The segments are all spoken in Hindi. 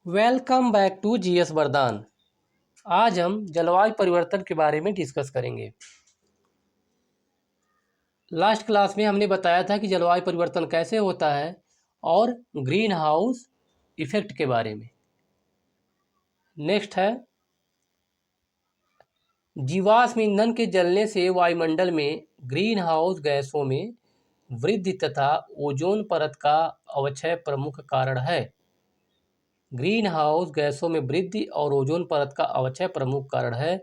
वेलकम बैक टू जीएस वरदान। आज हम जलवायु परिवर्तन के बारे में डिस्कस करेंगे। लास्ट क्लास में हमने बताया था कि जलवायु परिवर्तन कैसे होता है और ग्रीन हाउस इफेक्ट के बारे में। नेक्स्ट है, जीवाश्म ईंधन के जलने से वायुमंडल में ग्रीन हाउस गैसों में वृद्धि तथा ओजोन परत का अवक्षय प्रमुख कारण है। ग्रीन हाउस गैसों में वृद्धि और ओजोन परत का अवक्षय प्रमुख कारण है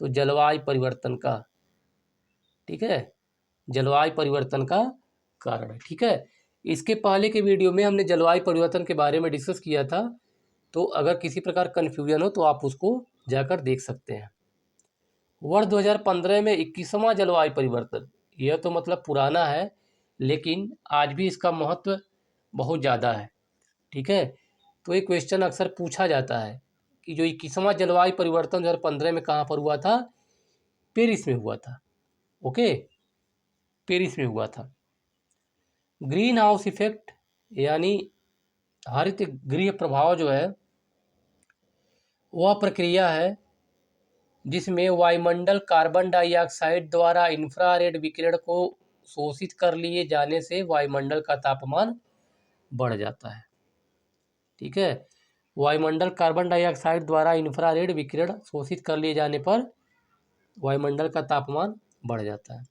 तो जलवायु परिवर्तन का, ठीक है, जलवायु परिवर्तन का कारण है। ठीक है, इसके पहले के वीडियो में हमने जलवायु परिवर्तन के बारे में डिस्कस किया था, तो अगर किसी प्रकार कन्फ्यूजन हो तो आप उसको जाकर देख सकते हैं। वर्ष 2015 में 21वां जलवायु परिवर्तन, यह तो मतलब पुराना है लेकिन आज भी इसका महत्व बहुत ज़्यादा है। ठीक है, तो ये क्वेश्चन अक्सर पूछा जाता है कि जो 21वां जलवायु परिवर्तन 2015 में कहाँ पर हुआ था? पेरिस में हुआ था। ओके, पेरिस में हुआ था। ग्रीन हाउस इफेक्ट यानी हरित गृह प्रभाव जो है वह प्रक्रिया है जिसमें वायुमंडल कार्बन डाइऑक्साइड द्वारा इंफ्रारेड विकिरण को शोषित कर लिए जाने से वायुमंडल का तापमान बढ़ जाता है। ठीक है, वायुमंडल कार्बन डाइऑक्साइड द्वारा इंफ्रारेड विकिरण शोषित कर लिए जाने पर वायुमंडल का तापमान बढ़ जाता है।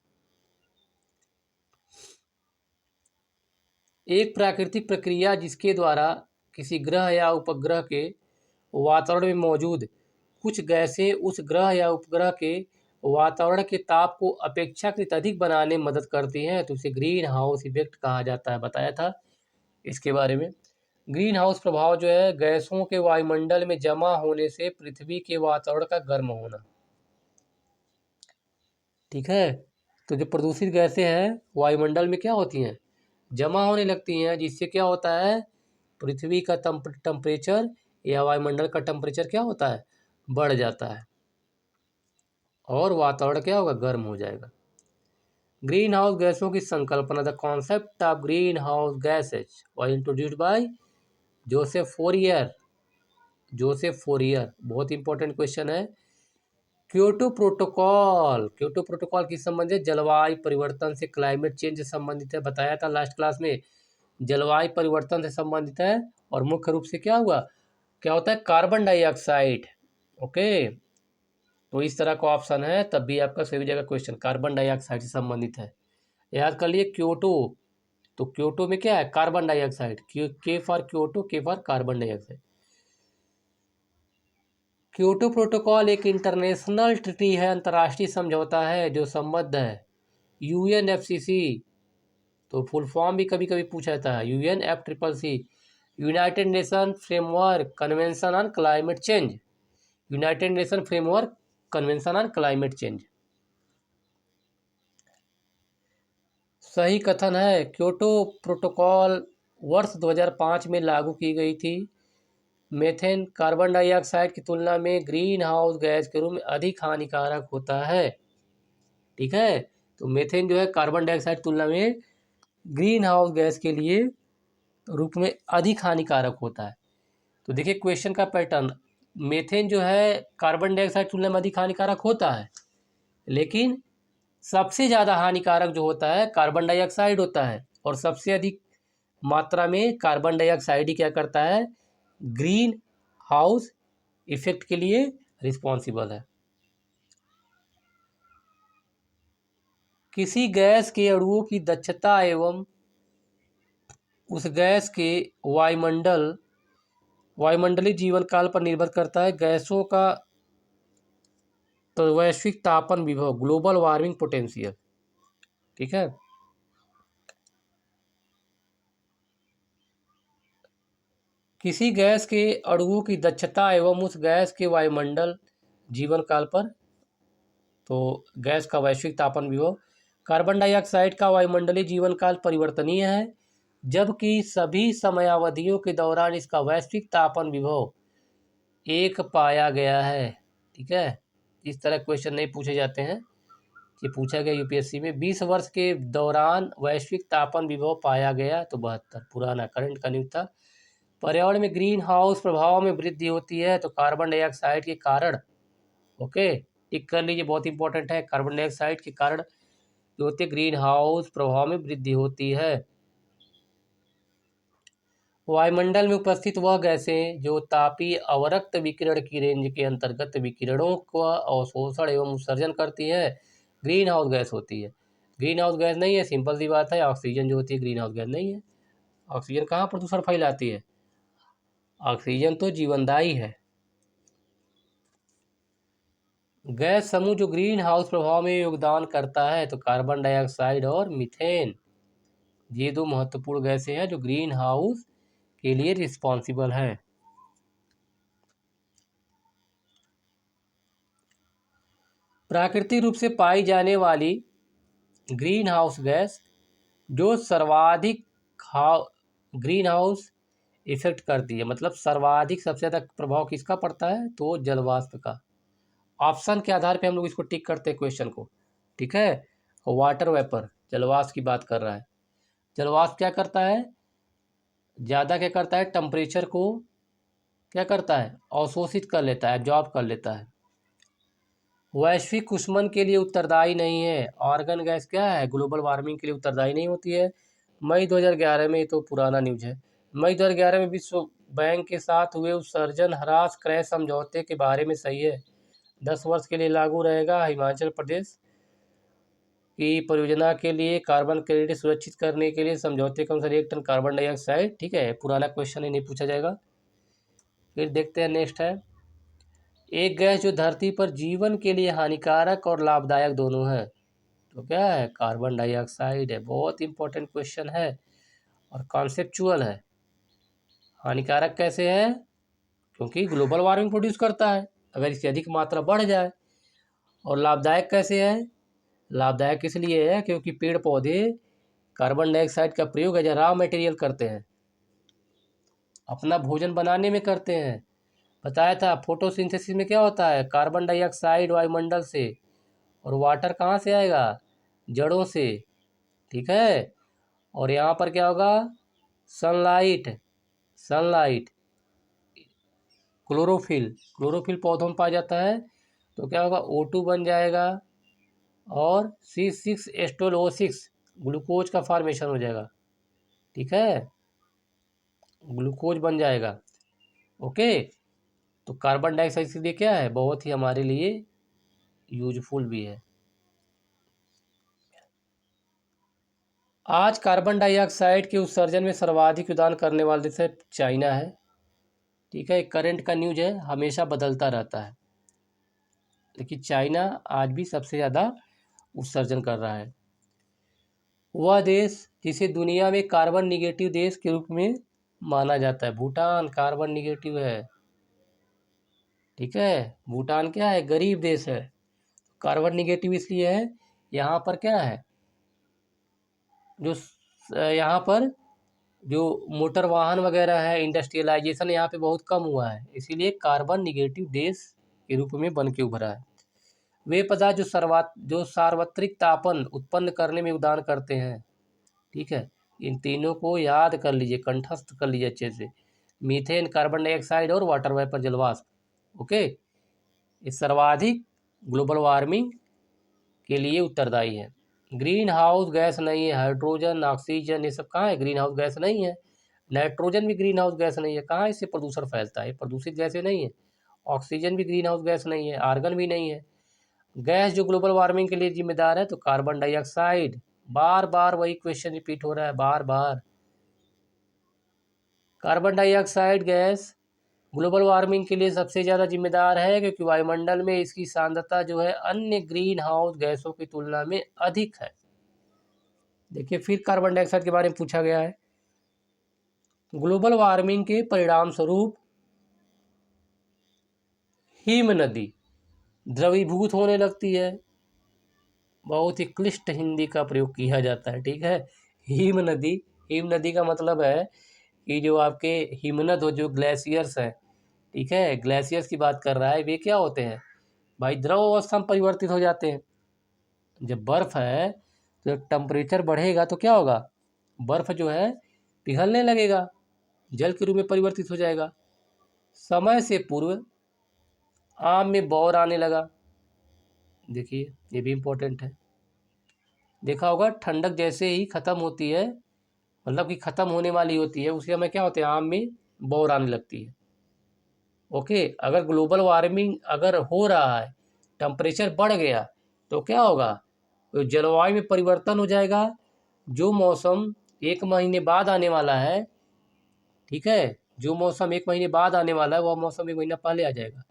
एक प्राकृतिक प्रक्रिया जिसके द्वारा किसी ग्रह या उपग्रह के वातावरण में मौजूद कुछ गैसें उस ग्रह या उपग्रह के वातावरण के ताप को अपेक्षाकृत अधिक बनाने में मदद करती हैं, तो उसे ग्रीन हाउस इफेक्ट कहा जाता है। बताया था इसके बारे में। ग्रीन हाउस प्रभाव जो है गैसों के वायुमंडल में जमा होने से पृथ्वी के वातावरण का गर्म होना। ठीक है, तो जो प्रदूषित गैसें हैं वायुमंडल में क्या होती हैं? जमा होने लगती हैं, जिससे क्या होता है? पृथ्वी का टेम्परेचर या वायुमंडल का टेम्परेचर क्या होता है? बढ़ जाता है और वातावरण क्या होगा? गर्म हो जाएगा। ग्रीन हाउस गैसों की संकल्पना, the concept of green house gases was introduced by Joseph Fourier. Joseph Fourier, बहुत इंपॉर्टेंट क्वेश्चन है। क्योटो प्रोटोकॉल किस संबंधित? जलवायु परिवर्तन से, क्लाइमेट चेंज से संबंधित है। बताया था लास्ट क्लास में, जलवायु परिवर्तन से संबंधित है और मुख्य रूप से क्या हुआ, क्या होता है? Carbon dioxide. ओके, तो इस तरह का ऑप्शन है, तब भी आपका सही जगह क्वेश्चन कार्बन डाइऑक्साइड से संबंधित है। याद कर लिए क्योटो, तो क्योटो में क्या है? Carbon dioxide. के फॉर क्योटो, के for carbon dioxide. Kyoto protocol एक इंटरनेशनल ट्रीटी है, अंतर्राष्ट्रीय समझौता है जो संबद्ध है यूएनएफसीसी, तो फुल फॉर्म भी कभी कभी पूछा जाता है UNFCCC, United nation framework convention on climate change. United nation framework convention on climate change. सही कथन है, क्योटो प्रोटोकॉल वर्ष 2005 में लागू की गई थी। मेथेन कार्बन डाइऑक्साइड की तुलना में ग्रीन हाउस गैस के रूप में अधिक हानिकारक होता है। ठीक है, तो मेथेन जो है कार्बन डाइऑक्साइड तुलना में ग्रीन हाउस गैस के लिए रूप में अधिक हानिकारक होता है। तो देखिए क्वेश्चन का पैटर्न, मेथेन जो है कार्बन डाइऑक्साइड तुलना में अधिक हानिकारक होता है, लेकिन सबसे ज़्यादा हानिकारक जो होता है कार्बन डाइऑक्साइड होता है, और सबसे अधिक मात्रा में कार्बन डाइऑक्साइड ही क्या करता है? ग्रीन हाउस इफेक्ट के लिए रिस्पॉन्सिबल है। किसी गैस के अणुओं की दक्षता एवं उस गैस के वायुमंडलीय जीवन काल पर निर्भर करता है। गैसों का तो वैश्विक तापन विभव, ग्लोबल वार्मिंग पोटेंशियल। ठीक है, किसी गैस के अणुओं की दक्षता एवं उस गैस के वायुमंडल जीवन काल पर, तो गैस का वैश्विक तापन विभव। कार्बन डाइऑक्साइड का वायुमंडलीय जीवन काल परिवर्तनीय है, जबकि सभी समयावधियों के दौरान इसका वैश्विक तापन विभव एक पाया गया है। ठीक है, इस तरह क्वेश्चन नहीं पूछे जाते हैं। ये पूछा गया यूपीएससी में, 20 वर्ष के दौरान वैश्विक तापन विभव पाया गया, तो 72, पुराना, करंट का नहीं था। पर्यावरण में ग्रीन हाउस प्रभाव में वृद्धि होती है तो कार्बन डाइऑक्साइड के कारण, ओके टिक कर लीजिए, बहुत इंपॉर्टेंट है। कार्बन डाइऑक्साइड के कारण जो होती है ग्रीन हाउस प्रभाव में वृद्धि होती है। वायुमंडल में उपस्थित वह गैसें जो तापीय अवरक्त विकिरण की रेंज के अंतर्गत विकिरणों का अवशोषण एवं उत्सर्जन करती है, ग्रीन हाउस गैस होती है। ग्रीन हाउस गैस नहीं है, सिंपल सी बात है, ऑक्सीजन जो होती है ग्रीन हाउस गैस नहीं है। ऑक्सीजन कहाँ प्रदूषण फैलाती है? ऑक्सीजन तो जीवनदायी है। गैस समूह जो ग्रीन हाउस प्रभाव में योगदान करता है तो कार्बन डाइऑक्साइड और मीथेन, ये दो महत्वपूर्ण गैसें हैं जो ग्रीन हाउस के लिए रिस्पॉन्सिबल हैं। प्राकृतिक रूप से पाई जाने वाली ग्रीन हाउस गैस जो सर्वाधिक ग्रीन हाउस इफेक्ट करती है, मतलब सर्वाधिक सबसे ज़्यादा प्रभाव किसका पड़ता है? तो जलवाष्प का। ऑप्शन के आधार पे हम लोग इसको टिक करते हैं क्वेश्चन को, ठीक है। वाटर वेपर जलवाष्प की बात कर रहा है। जलवाष्प क्या करता है? ज़्यादा क्या करता है? टेम्परेचर को क्या करता है? अवशोषित कर लेता है, एब्जॉर्ब कर लेता है। वैश्विक ऊष्मन के लिए उत्तरदायी नहीं है। आर्गन गैस क्या है? ग्लोबल वार्मिंग के लिए उत्तरदायी नहीं होती है। मई 2011 में, ये तो पुराना न्यूज है, मई 2011 में विश्व बैंक के साथ हुए उत्सर्जन ह्रास क्रय समझौते के बारे में सही है। 10 वर्ष के लिए लागू रहेगा। हिमाचल प्रदेश की परियोजना के लिए कार्बन क्रेडिट सुरक्षित करने के लिए समझौते के अनुसार 1 टन कार्बन डाइऑक्साइड, ठीक है, पुराना क्वेश्चन ही नहीं पूछा जाएगा। फिर देखते हैं, नेक्स्ट है, एक गैस जो धरती पर जीवन के लिए हानिकारक और लाभदायक दोनों है तो क्या है? कार्बन डाइऑक्साइड है। बहुत इंपॉर्टेंट क्वेश्चन है और कॉन्सेप्चुअल है। हानिकारक कैसे है? क्योंकि ग्लोबल वार्मिंग प्रोड्यूस करता है अगर इसकी अधिक मात्रा बढ़ जाए। और लाभदायक कैसे है? लाभदायक इसलिए है क्योंकि पेड़ पौधे कार्बन डाइऑक्साइड का प्रयोग एज रॉ मटेरियल करते हैं, अपना भोजन बनाने में करते हैं। बताया था फोटोसिंथेसिस में क्या होता है? कार्बन डाइऑक्साइड वायुमंडल से और वाटर कहाँ से आएगा? जड़ों से, ठीक है। और यहाँ पर क्या होगा? सनलाइट, सनलाइट, क्लोरोफिल, क्लोरोफिल पौधों में पाया जाता है तो क्या होगा? O2 बन जाएगा और C6H12O6 ग्लूकोज का फॉर्मेशन हो जाएगा, ठीक है, ग्लूकोज बन जाएगा, ओके। तो कार्बन डाइऑक्साइड के लिए क्या है? बहुत ही हमारे लिए यूजफुल भी है। आज कार्बन डाइऑक्साइड के उत्सर्जन में सर्वाधिक योगदान करने वाले देश है चाइना है, ठीक है। करंट का न्यूज है, हमेशा बदलता रहता है, लेकिन चाइना आज भी सबसे ज़्यादा उत्सर्जन कर रहा है। वह देश जिसे दुनिया में कार्बन निगेटिव देश के रूप में माना जाता है, भूटान कार्बन निगेटिव है, ठीक है। भूटान क्या है? गरीब देश है। कार्बन निगेटिव इसलिए है, यहाँ पर क्या है, जो यहाँ पर जो मोटर वाहन वगैरह है, इंडस्ट्रियलाइजेशन यहाँ पे बहुत कम हुआ है, इसीलिए कार्बन निगेटिव देश के रूप में बन के उभरा है। वे पदार्थ जो सार्वत्रिक तापन उत्पन्न करने में योगदान करते हैं, ठीक है। इन तीनों को याद कर लीजिए, कंठस्थ कर लीजिए अच्छे से, मीथेन, कार्बन डाइऑक्साइड और वाटर वेपर जलवाष्प, ओके। ये सर्वाधिक ग्लोबल वार्मिंग के लिए उत्तरदायी है। ग्रीन हाउस गैस नहीं है, हाइड्रोजन, ऑक्सीजन, ये सब कहाँ है? ग्रीन हाउस गैस नहीं है। नाइट्रोजन भी ग्रीन हाउस गैस नहीं है, कहाँ इससे प्रदूषण फैलता है? प्रदूषित गैसें नहीं है। ऑक्सीजन भी ग्रीन हाउस गैस नहीं है, आर्गन भी नहीं है। गैस जो ग्लोबल वार्मिंग के लिए जिम्मेदार है तो कार्बन डाइऑक्साइड। बार बार वही क्वेश्चन रिपीट हो रहा है, बार बार। Carbon dioxide gas global warming के लिए सबसे ज़्यादा जिम्मेदार है क्योंकि वायुमंडल में इसकी सांद्रता जो है अन्य ग्रीन हाउस गैसों की तुलना में अधिक है। देखिए, फिर कार्बन डाइऑक्साइड के बारे में पूछा गया है। ग्लोबल वार्मिंग के परिणाम स्वरूप हिम नदी द्रवीभूत होने लगती है। बहुत ही क्लिष्ट हिंदी का प्रयोग किया जाता है, ठीक है। हिम नदी, हिम नदी का मतलब है कि जो आपके हिमनद हो, जो ग्लेशियर्स हैं, ठीक है, ग्लेशियर्स की बात कर रहा है। वे क्या होते हैं भाई? द्रव अवस्था में परिवर्तित हो जाते हैं। जब बर्फ़ है तो टेम्परेचर बढ़ेगा तो क्या होगा? बर्फ़ जो है पिघलने लगेगा, जल के रूप में परिवर्तित हो जाएगा। समय से पूर्व आम में बौर आने लगा। देखिए ये भी इम्पोर्टेंट है। देखा होगा ठंडक जैसे ही ख़त्म होती है, मतलब कि ख़त्म होने वाली होती है, उसके समय क्या होते हैं, आम में बौर आने लगती है। ओके, अगर ग्लोबल वार्मिंग अगर हो रहा है, टेम्परेचर बढ़ गया, तो क्या होगा, तो जलवायु में परिवर्तन हो जाएगा। जो मौसम 1 महीने बाद आने वाला है, ठीक है, जो मौसम 1 महीने बाद आने वाला है, वह मौसम 1 महीना पहले आ जाएगा,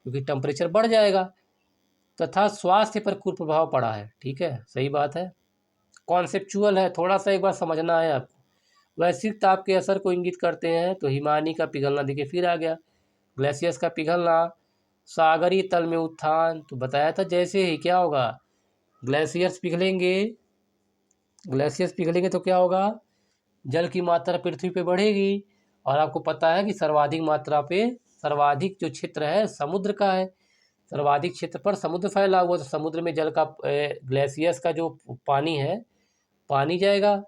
क्योंकि टेम्परेचर बढ़ जाएगा। तथा स्वास्थ्य पर कुप्रभाव पड़ा है। ठीक है, सही बात है, कॉन्सेप्चुअल है, थोड़ा सा एक बार समझना है आपको। वैश्विक ताप के असर को इंगित करते हैं, तो हिमानी का पिघलना, देखिए फिर आ गया, ग्लेशियर्स का पिघलना, सागरीय तल में उत्थान, तो बताया था जैसे ही क्या होगा, ग्लेशियर्स पिघलेंगे, ग्लेशियर्स पिघलेंगे तो क्या होगा, जल की मात्रा पृथ्वी पे बढ़ेगी। और आपको पता है कि सर्वाधिक मात्रा पे, सर्वाधिक जो क्षेत्र है समुद्र का है, सर्वाधिक क्षेत्र पर समुद्र फैला हुआ, तो समुद्र में जल का ग्लेशियर्स का जो पानी है, पानी जाएगा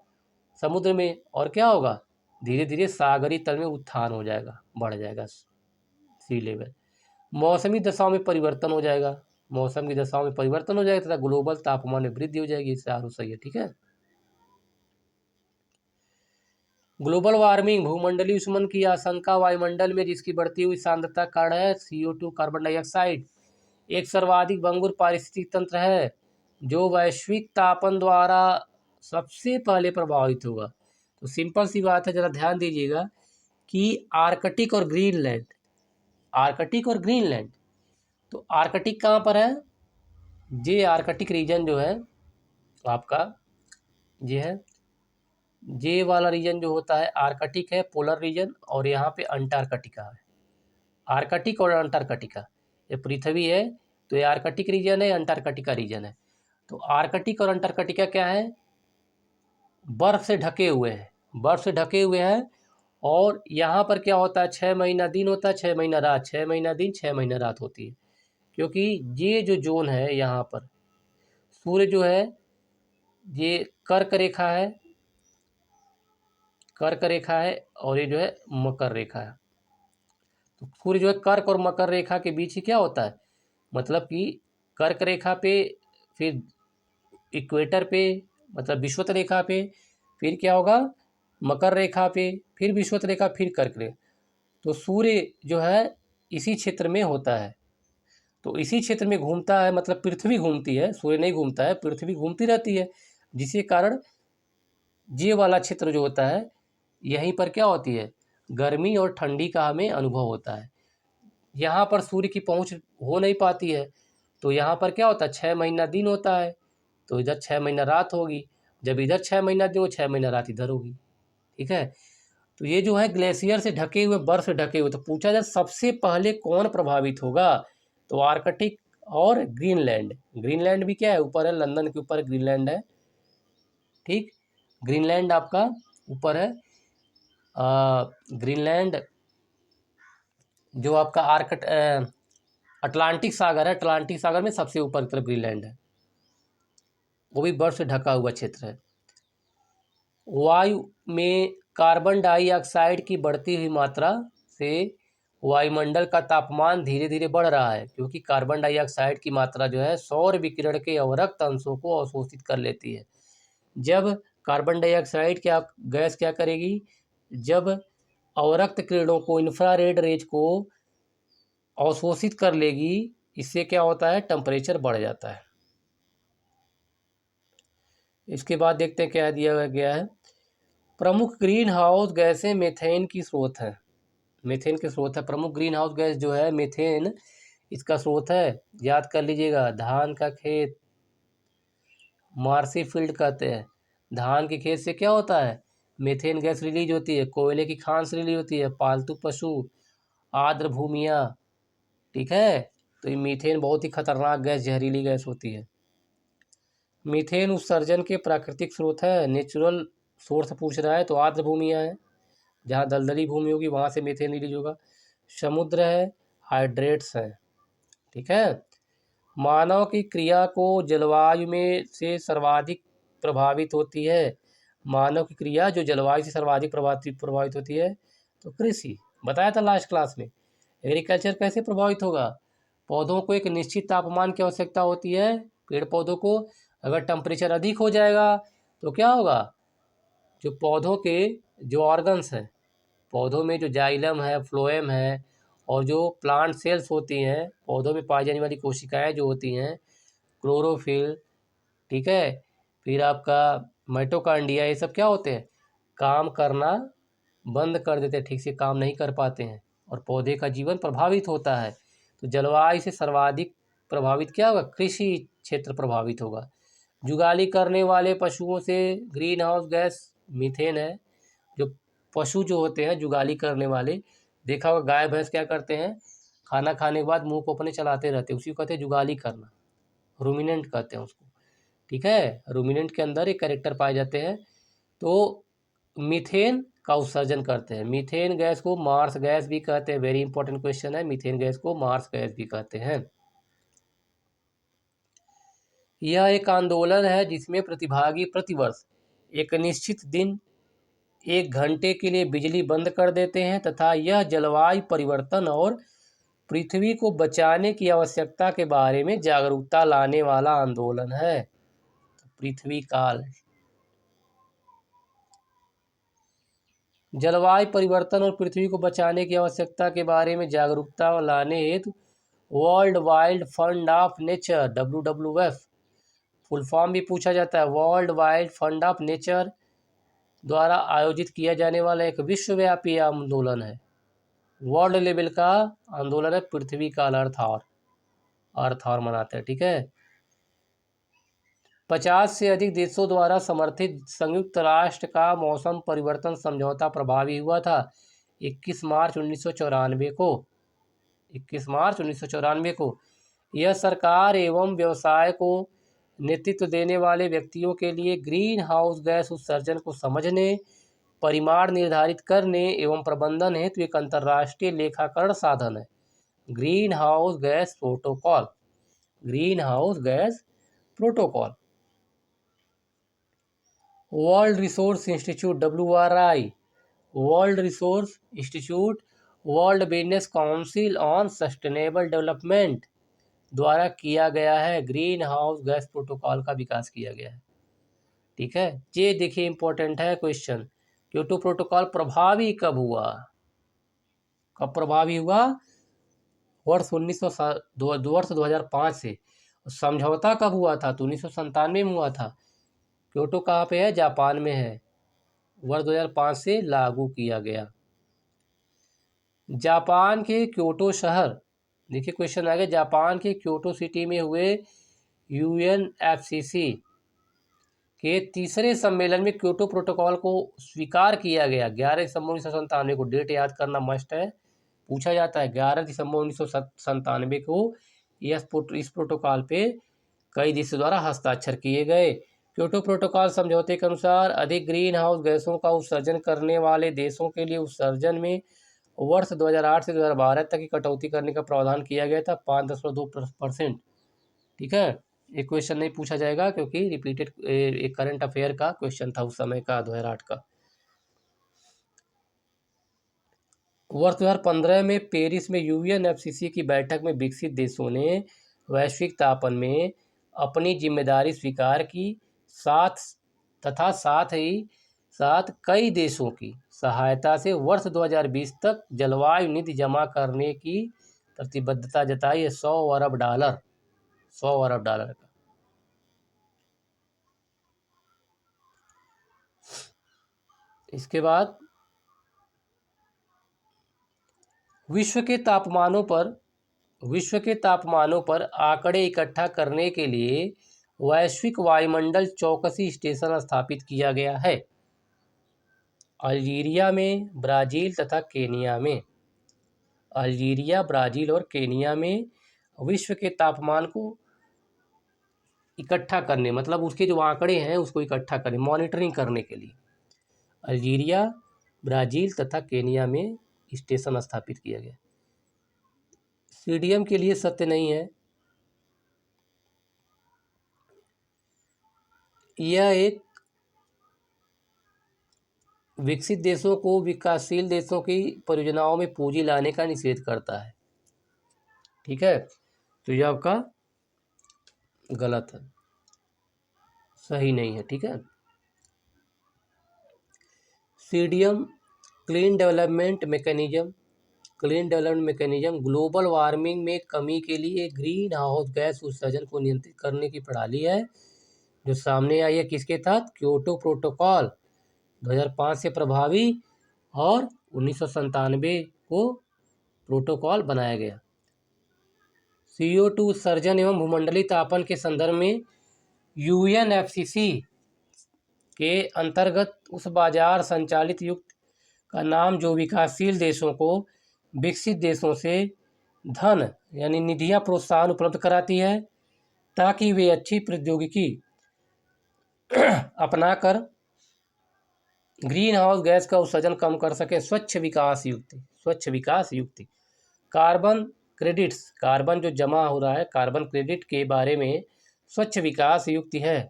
समुद्र में, और क्या होगा, धीरे धीरे सागरीय तल में उत्थान हो जाएगा, बढ़ जाएगा सी लेवल। मौसमी दशाओं में परिवर्तन हो जाएगा, मौसम की दशाओं में परिवर्तन हो जाएगा तथा ग्लोबल तापमान में वृद्धि हो जाएगी। इससे आरो सही है। ठीक है, ग्लोबल वार्मिंग, भूमंडलीय उष्मन की आशंका वायुमंडल में जिसकी बढ़ती हुई सांद्रता कारण है। CO2 कार्बन डाइऑक्साइड एक सर्वाधिक भंगुर पारिस्थितिक तंत्र है जो वैश्विक तापन द्वारा सबसे पहले प्रभावित होगा। तो सिंपल सी बात है, जरा ध्यान दीजिएगा कि आर्कटिक और ग्रीनलैंड, आर्कटिक और ग्रीनलैंड, तो आर्कटिक कहाँ पर है, ये आर्कटिक रीजन जो है आपका, ये है, ये वाला रीजन जो होता है आर्कटिक है, पोलर रीजन, और यहाँ पे अंटार्कटिका है। आर्कटिक और अंटार्कटिका, ये पृथ्वी है, तो ये आर्कटिक रीजन है, अंटार्कटिका रीजन है। तो आर्कटिक और अंटार्कटिका क्या है, बर्फ से ढके हुए हैं, बर्फ से ढके हुए हैं। और यहाँ पर क्या होता है, 6 महीना दिन होता है, 6 महीना रात, 6 महीना दिन 6 महीना रात होती है। क्योंकि ये जो जोन है, यहाँ पर सूर्य जो है, ये कर्क रेखा है, कर्क रेखा है, और ये जो है मकर रेखा है। तो सूर्य जो है कर्क और मकर रेखा के बीच ही क्या होता है, मतलब कि कर्क रेखा पे, फिर इक्वेटर पे, मतलब विषुवत रेखा पे, फिर क्या होगा, मकर रेखा पे, फिर विषुवत रेखा, फिर कर्क रेखा। तो सूर्य जो है इसी क्षेत्र में होता है, तो इसी क्षेत्र में घूमता है, मतलब पृथ्वी घूमती है, सूर्य नहीं घूमता है, पृथ्वी घूमती रहती है, जिसके कारण ये वाला क्षेत्र जो होता है, यहीं पर क्या होती है, गर्मी और ठंडी का हमें अनुभव होता है। यहाँ पर सूर्य की पहुँच हो नहीं पाती है, तो यहाँ पर क्या होता है, 6 महीना दिन होता है, तो इधर 6 महीना रात होगी। जब इधर 6 महीना दिन हो, 6 महीना रात इधर होगी। ठीक है, तो ये जो है ग्लेशियर से ढके हुए, बर्फ से ढके हुए, तो पूछा जाए सबसे पहले कौन प्रभावित होगा, तो आर्कटिक और ग्रीनलैंड। ग्रीनलैंड भी क्या है, ऊपर है, लंदन के ऊपर ग्रीनलैंड है। ठीक, ग्रीनलैंड आपका ऊपर है, ग्रीनलैंड जो आपका अटलांटिक सागर है, अटलांटिक सागर में सबसे ऊपर की तरफ ग्रीनलैंड है, वो भी बर्फ से ढका हुआ क्षेत्र है। वायु में कार्बन डाइऑक्साइड की बढ़ती हुई मात्रा से वायुमंडल का तापमान धीरे धीरे बढ़ रहा है, क्योंकि कार्बन डाइऑक्साइड की मात्रा जो है सौर विकिरण के अवरक्त अंशों को अवशोषित कर लेती है। जब कार्बन डाइऑक्साइड क्या गैस क्या करेगी, जब अवरक्त किरणों को, इंफ्रारेड रेज को अवशोषित कर लेगी, इससे क्या होता है, टेम्परेचर बढ़ जाता है। इसके बाद देखते हैं क्या दिया गया है। प्रमुख ग्रीन हाउस गैसें मीथेन की स्रोत है, मीथेन के स्रोत है, प्रमुख ग्रीन हाउस गैस जो है मीथेन, इसका स्रोत है। याद कर लीजिएगा, धान का खेत मार्सी फील्ड कहते हैं, धान के खेत से क्या होता है, मीथेन गैस रिलीज होती है, कोयले की खान से रिलीज होती है, पालतू पशु, आर्द्र भूमियाँ। ठीक है, तो ये मीथेन बहुत ही खतरनाक गैस, जहरीली गैस होती है। मीथेन उत्सर्जन के प्राकृतिक स्रोत है, नेचुरल सोर्स पूछ रहा है, तो आर्द्र भूमियाँ हैं, जहाँ दलदली भूमि होगी वहाँ से मीथेन रिलीज होगा। समुद्र है, हाइड्रेट्स हैं। ठीक है, मानव की क्रिया को जलवायु में से सर्वाधिक प्रभावित होती है। मानव की क्रिया जो जलवायु से सर्वाधिक प्रभावित होती है, तो कृषि बताया था लास्ट क्लास में। एग्रीकल्चर कैसे प्रभावित होगा? पौधों को एक निश्चित तापमान की आवश्यकता होती है, पेड़ पौधों को। अगर टेम्परेचर अधिक हो जाएगा तो क्या होगा? जो पौधों के जो ऑर्गन्स हैं, पौधों में जो जाइलम है, फ्लोएम है, और जो प्लांट सेल्स होती हैं, पौधों में पाई जाने वाली कोशिकाएं जो होती हैं, क्लोरोफिल, ठीक है, फिर आपका माइटोकॉन्ड्रिया, ये सब क्या होते हैं? काम करना बंद कर देते हैं, ठीक से काम नहीं कर पाते हैं, और पौधे का जीवन प्रभावित होता है। तो जलवायु से सर्वाधिक प्रभावित क्या होगा? कृषि क्षेत्र प्रभावित होगा। जुगाली करने वाले पशुओं से ग्रीन हाउस गैस मीथेन है। जो पशु जो होते हैं जुगाली करने वाले, देखा होगा गाय भैंस क्या करते हैं, खाना खाने के बाद मुंह को अपने चलाते रहते हैं, उसी को कहते हैं जुगाली करना, रूमिनेंट कहते हैं उसको, ठीक है। रूमिनेंट के अंदर एक कैरेक्टर पाए जाते हैं। तो मीथेन का उत्सर्जन करते हैं। मीथेन गैस को मार्स गैस भी कहते हैं। वेरी इंपॉर्टेंट क्वेश्चन है, मीथेन गैस को मार्स गैस भी कहते हैं। यह एक आंदोलन है जिसमें प्रतिभागी प्रतिवर्ष एक निश्चित दिन 1 घंटे के लिए बिजली बंद कर देते हैं, तथा यह जलवायु परिवर्तन और पृथ्वी को बचाने की आवश्यकता के बारे में जागरूकता लाने वाला आंदोलन है। पृथ्वी काल, जलवायु परिवर्तन और पृथ्वी को बचाने की आवश्यकता के बारे में जागरूकता लाने हेतु world wild fund of nature WWF, full form भी पूछा जाता है, world wild fund of nature द्वारा आयोजित किया जाने वाला एक विश्वव्यापी आंदोलन है। वर्ल्ड लेवल का आंदोलन है पृथ्वी काल, अर्थ आवर मनाते हैं, ठीक है। 50 से अधिक देशों द्वारा समर्थित संयुक्त राष्ट्र का मौसम परिवर्तन समझौता प्रभावी हुआ था 21 मार्च 1994 को। 21 मार्च 1994 को यह सरकार एवं व्यवसाय को नेतृत्व देने वाले व्यक्तियों के लिए ग्रीन हाउस गैस उत्सर्जन को समझने, परिमाण निर्धारित करने एवं प्रबंधन हेतु एक अंतर्राष्ट्रीय लेखाकरण साधन है। Green house gas protocol, green house gas protocol. World resource institute WRI, world resource institute, world business council on sustainable development द्वारा किया गया है। ग्रीन हाउस गैस प्रोटोकॉल का विकास किया गया है, ठीक है। ये देखिए इंपॉर्टेंट है क्वेश्चन, क्योटो प्रोटोकॉल प्रभावी कब हुआ? कब प्रभावी हुआ? वर्ष 2005 से। समझौता कब हुआ था? तो 1997 में हुआ था। क्योटो कहाँ पे है? जापान में है। वर्ष 2005 से लागू किया गया। जापान के क्योटो शहर, देखिए क्वेश्चन आ गया, जापान के क्योटो सिटी में हुए UNFCCC के तीसरे सम्मेलन में क्योटो प्रोटोकॉल को स्वीकार किया गया 11 दिसंबर 1997 को। डेट याद करना मस्ट है, पूछा जाता है। 11 दिसंबर 1997 को इस प्रोटोकॉल पे कई देशों द्वारा हस्ताक्षर किए गए। क्योटो प्रोटोकॉल समझौते के अनुसार अधिक ग्रीन हाउस गैसों का उत्सर्जन करने वाले देशों के लिए उत्सर्जन में वर्ष 2008 से 2012 तक की कटौती करने का प्रावधान किया गया था 5.2%, ठीक है। एक क्वेश्चन नहीं पूछा जाएगा क्योंकि रिपीटेड एक करंट अफेयर का क्वेश्चन था उस समय का, 2008 का। वर्ष 2015 में पेरिस में UNFCCC की बैठक में विकसित देशों ने वैश्विक तापन में अपनी जिम्मेदारी स्वीकार की, साथ ही कई देशों की सहायता से वर्ष 2020 तक जलवायु निधि जमा करने की प्रतिबद्धता जताई है। $100 अरब डॉलर का। इसके बाद विश्व के तापमानों पर आंकड़े इकट्ठा करने के लिए वैश्विक वायुमंडल चौकसी स्टेशन स्थापित किया गया है। अल्जीरिया में, ब्राज़ील तथा केनिया में, अल्जीरिया, ब्राज़ील और केनिया में विश्व के तापमान को इकट्ठा करने, मतलब उसके जो आंकड़े हैं उसको इकट्ठा करने, मॉनिटरिंग करने के लिए अल्जीरिया, ब्राज़ील तथा केनिया में स्टेशन स्थापित किया गया। सीडीएम के लिए सत्य नहीं है। यह एक विकसित देशों को विकासशील देशों की परियोजनाओं में पूंजी लाने का निषेध करता है। ठीक है, तो ये आपका गलत है, सही नहीं है। ठीक है। CDM clean development mechanism, clean development mechanism global warming में कमी के लिए ग्रीन हाउस गैस उत्सर्जन को नियंत्रित करने की प्रणाली है, जो सामने आई है किसके तहत? क्योटो प्रोटोकॉल 2005 से प्रभावी और 1997 को प्रोटोकॉल बनाया गया। CO2 उत्सर्जन एवं भूमंडलीय तापन के संदर्भ में UNFCCC के अंतर्गत उस बाजार संचालित युक्त का नाम जो विकासशील देशों को विकसित देशों से धन यानी निधियां प्रोत्साहन उपलब्ध कराती है, ताकि वे अच्छी प्रौद्योगिकी अपनाकर ग्रीन हाउस गैस का उत्सर्जन कम कर सके। स्वच्छ विकास युक्ति, स्वच्छ विकास युक्ति। कार्बन क्रेडिट्स, कार्बन जो जमा हो रहा है, कार्बन क्रेडिट के बारे में स्वच्छ विकास युक्ति है,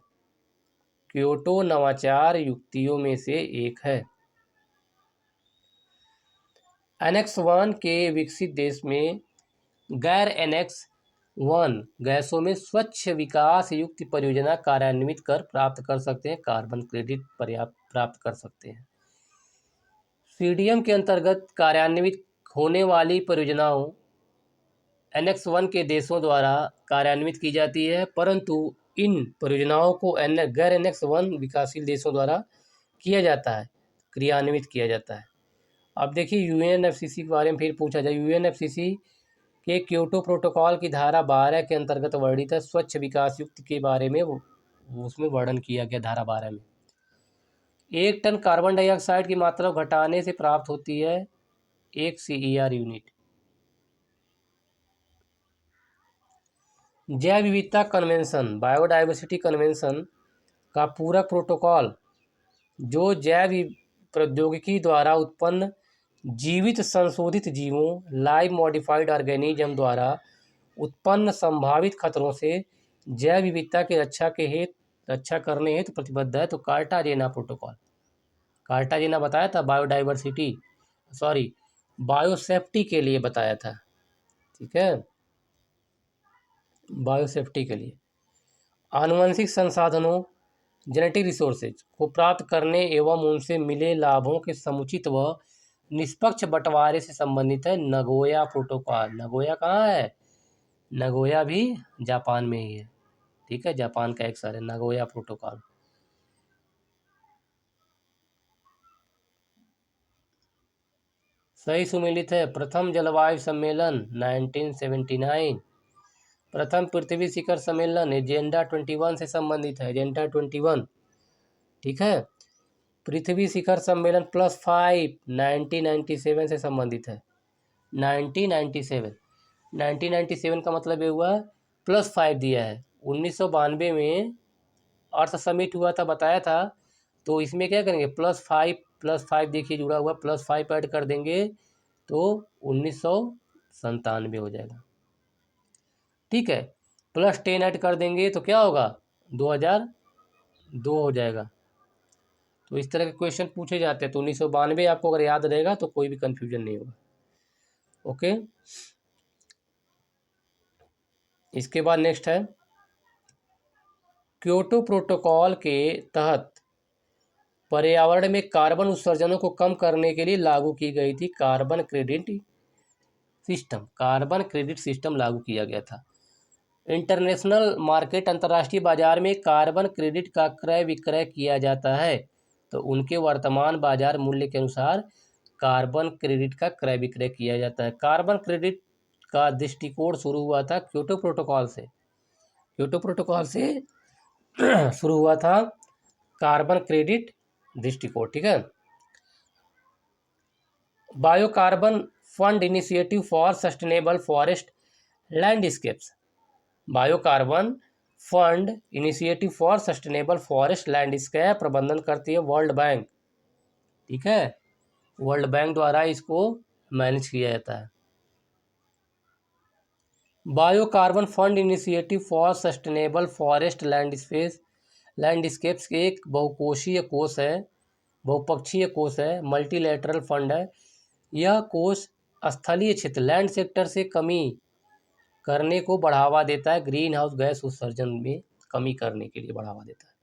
क्योटो नवाचार युक्तियों में से एक है। एनेक्स 1 के विकसित देश में गैर एनेक्स 1 गैसों में स्वच्छ विकास युक्त परियोजना कार्यान्वित कर प्राप्त कर सकते हैं, कार्बन क्रेडिट प्राप्त कर सकते हैं। सीडीएम के अंतर्गत कार्यान्वित होने वाली परियोजनाओं एनेक्स 1 के देशों द्वारा कार्यान्वित की जाती है, परंतु इन परियोजनाओं को गैर एनेक्स 1 विकासशील देशों द्वारा किया जाता है, क्रियान्वित किया जाता है। अब देखिए यूएनएफसीसी के बारे में फिर पूछा जाए। यूएनएफसीसी के क्योटो प्रोटोकॉल की धारा 12 के अंतर्गत वर्णित है स्वच्छ विकास युक्त के बारे में उसमें वर्णन किया गया धारा 12 में। 1 टन कार्बन डाइऑक्साइड की मात्रा घटाने से प्राप्त होती है 1 CER यूनिट। जैव विविधता कन्वेंशन, बायोडाइवर्सिटी कन्वेंशन का पूरक प्रोटोकॉल जो जैव प्रौद्योगिकी द्वारा उत्पन्न जीवित संशोधित जीवों लाइव मॉडिफाइड ऑर्गेनिज्म द्वारा उत्पन्न संभावित खतरों से जैव विविधता की रक्षा करने हेतु प्रतिबद्ध है। तो कार्टाजेना प्रोटोकॉल, कार्टाजेना बताया था बायोसेफ्टी के लिए बताया था। ठीक है, बायोसेफ्टी के लिए आनुवंशिक संसाधनों जेनेटिक रिसोर्सेज को प्राप्त करने एवं उनसे मिले लाभों के समुचित व निष्पक्ष बंटवारे से संबंधित है नगोया प्रोटोकॉल। नगोया कहाँ है? नगोया भी जापान में ही है। ठीक है, जापान का एक शहर है नगोया प्रोटोकॉल। सही सुमेलित है। प्रथम जलवायु सम्मेलन 1979, प्रथम पृथ्वी शिखर सम्मेलन एजेंडा 21 से संबंधित है, एजेंडा 21। ठीक है, पृथ्वी शिखर सम्मेलन +5 1997 से संबंधित है। 1997 का मतलब ये हुआ +5 दिया है। 1992 में अर्थ समिट हुआ था, बताया था, तो इसमें क्या करेंगे +5 देखिए जुड़ा हुआ +5 ऐड कर देंगे तो 1997 हो जाएगा। ठीक है, +10 ऐड कर देंगे तो क्या होगा 2002 हो जाएगा। तो इस तरह के क्वेश्चन पूछे जाते हैं। तो 1992 आपको अगर याद रहेगा तो कोई भी कंफ्यूजन नहीं होगा। ओके, इसके बाद नेक्स्ट है क्योटो प्रोटोकॉल के तहत पर्यावरण में कार्बन उत्सर्जनों को कम करने के लिए लागू की गई थी कार्बन क्रेडिट सिस्टम लागू किया गया था। इंटरनेशनल मार्केट, अंतर्राष्ट्रीय बाजार में कार्बन क्रेडिट का क्रय विक्रय किया जाता है, तो उनके वर्तमान बाजार मूल्य के अनुसार कार्बन क्रेडिट का क्रय विक्रय किया जाता है। कार्बन क्रेडिट का दृष्टिकोण शुरू हुआ था क्योटो प्रोटोकॉल से शुरू हुआ था कार्बन क्रेडिट दृष्टिकोण। ठीक है, biocarbon fund initiative for sustainable forest landscapes, biocarbon fund initiative for sustainable forest landscape प्रबंधन करती है वर्ल्ड बैंक। ठीक है, वर्ल्ड बैंक द्वारा इसको मैनेज किया जाता है। Biocarbon fund initiative for sustainable forest landscapes एक बहुकोषीय कोष है बहुपक्षीय कोष है, मल्टीलैटरल फंड है। यह कोष स्थलीय क्षेत्र लैंड सेक्टर से कमी करने को बढ़ावा देता है, ग्रीन हाउस गैस उत्सर्जन में कमी करने के लिए बढ़ावा देता है।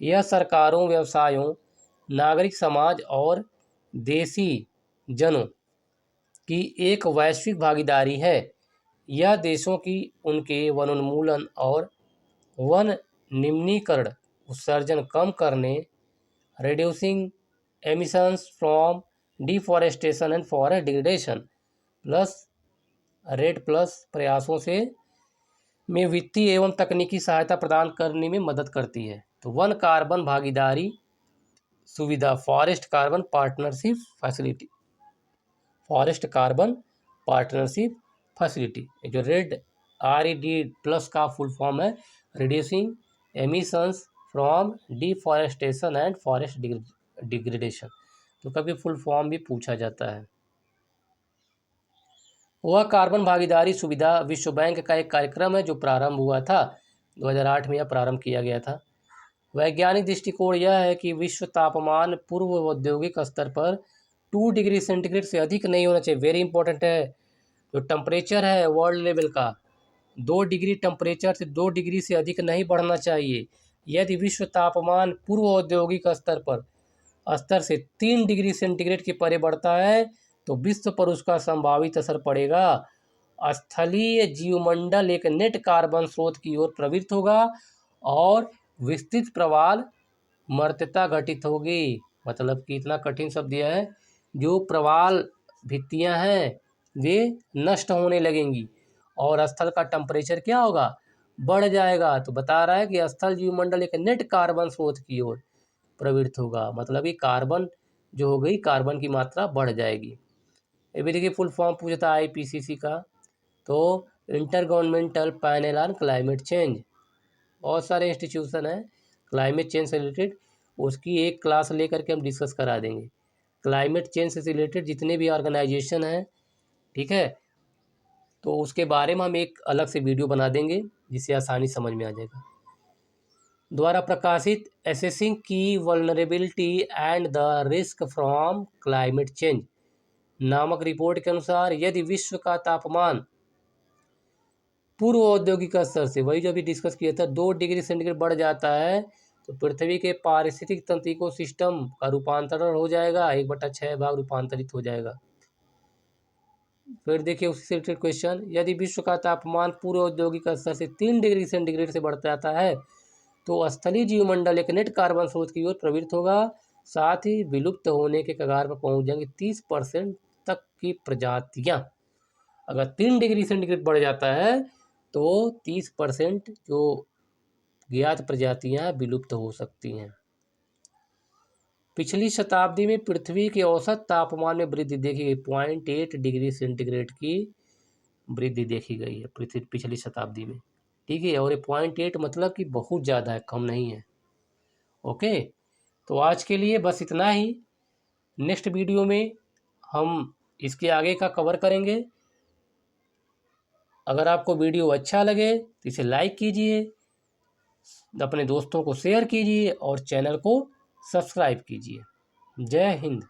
यह सरकारों, व्यवसायों, नागरिक समाज और देशी जनों की एक वैश्विक भागीदारी है। यह देशों की उनके वनोन्मूलन और वन निम्नीकरण, उत्सर्जन कम करने, reducing emissions from deforestation and forest degradation plus red plus प्रयासों से में वित्तीय एवं तकनीकी सहायता प्रदान करने में मदद करती है। तो वन कार्बन भागीदारी सुविधा, forest carbon partnership facility, forest carbon partnership facility, जो रेड RED प्लस का फुल फॉर्म है reducing emissions from deforestation and forest degradation. तो कभी फुल फॉर्म भी पूछा जाता है। वह कार्बन भागीदारी सुविधा विश्व बैंक का एक कार्यक्रम है जो प्रारंभ हुआ था 2008 में। यह प्रारंभ किया गया था। वैज्ञानिक दृष्टिकोण यह है कि विश्व तापमान पूर्व औद्योगिक स्तर पर 2 डिग्री सेंटीग्रेड से अधिक नहीं होना चाहिए। वेरी इंपॉर्टेंट है। जो टेम्परेचर है वर्ल्ड लेवल का 2 डिग्री टेम्परेचर से 2 डिग्री से अधिक नहीं बढ़ना चाहिए। यदि विश्व तापमान पूर्व औद्योगिक स्तर से 3 डिग्री सेंटीग्रेड के परे बढ़ता है तो विश्व पर उसका संभावित असर पड़ेगा। स्थलीय जीवमंडल एक नेट कार्बन स्रोत की ओर प्रवृत्त होगा और विस्तृत प्रवाल मर्त्यता घटित होगी। मतलब कि इतना कठिन शब्द दिया है, जो प्रवाल भित्तियां हैं वे नष्ट होने लगेंगी और स्थल का टेम्परेचर क्या होगा, बढ़ जाएगा। तो बता रहा है कि स्थल जीवमंडल एक नेट कार्बन स्रोत की ओर प्रवृत्त होगा, मतलब कि कार्बन जो हो गई, कार्बन की मात्रा बढ़ जाएगी। ये भी देखिए फुल फॉर्म पूछता है IPCC का, तो inter governmental panel on climate change. बहुत सारे इंस्टीट्यूशन हैं क्लाइमेट चेंज से रिलेटेड, उसकी एक क्लास लेकर के हम डिस्कस करा देंगे। क्लाइमेट चेंज से रिलेटेड जितने भी ऑर्गेनाइजेशन हैं, ठीक है, तो उसके बारे में हम एक अलग से वीडियो बना देंगे जिससे आसानी समझ में आ जाएगा। द्वारा प्रकाशित असेसिंग की vulnerability and the risk from climate change नामक रिपोर्ट के अनुसार यदि विश्व का तापमान पूर्व औद्योगिक स्तर से, वही जो अभी डिस्कस किया था, 2 डिग्री सेंटीग्रेड बढ़ जाता है तो पृथ्वी के पारिस्थितिक तंत्र इकोसिस्टम का रूपांतरण हो जाएगा, 1/6 भाग रूपांतरित हो जाएगा। फिर देखिए उससे रिलेटेड क्वेश्चन, यदि विश्व का तापमान पूर्व औद्योगिक स्तर से 3 डिग्री सेंटीग्रेड से बढ़ जाता है तो स्थलीय जीवमंडल एक नेट कार्बन स्रोत की ओर प्रवृत्त होगा, साथ ही विलुप्त होने के कगार पर पहुंच जाएंगे 30% तक की प्रजातियां। अगर 3 डिग्री सेंटीग्रेड बढ़ जाता है तो 30% जो ज्ञात प्रजातियां विलुप्त हो सकती हैं। पिछली शताब्दी में पृथ्वी के औसत तापमान में वृद्धि देखी गई, 0.8 डिग्री सेंटीग्रेड की वृद्धि देखी गई है पृथ्वी पिछली शताब्दी में, ठीक है। और ये 0.8 मतलब कि बहुत ज़्यादा है, कम नहीं है। ओके, तो आज के लिए बस इतना ही। नेक्स्ट वीडियो में हम इसके आगे का कवर करेंगे। अगर आपको वीडियो अच्छा लगे तो इसे लाइक कीजिए, अपने दोस्तों को शेयर कीजिए और चैनल को सब्सक्राइब कीजिए। जय हिंद।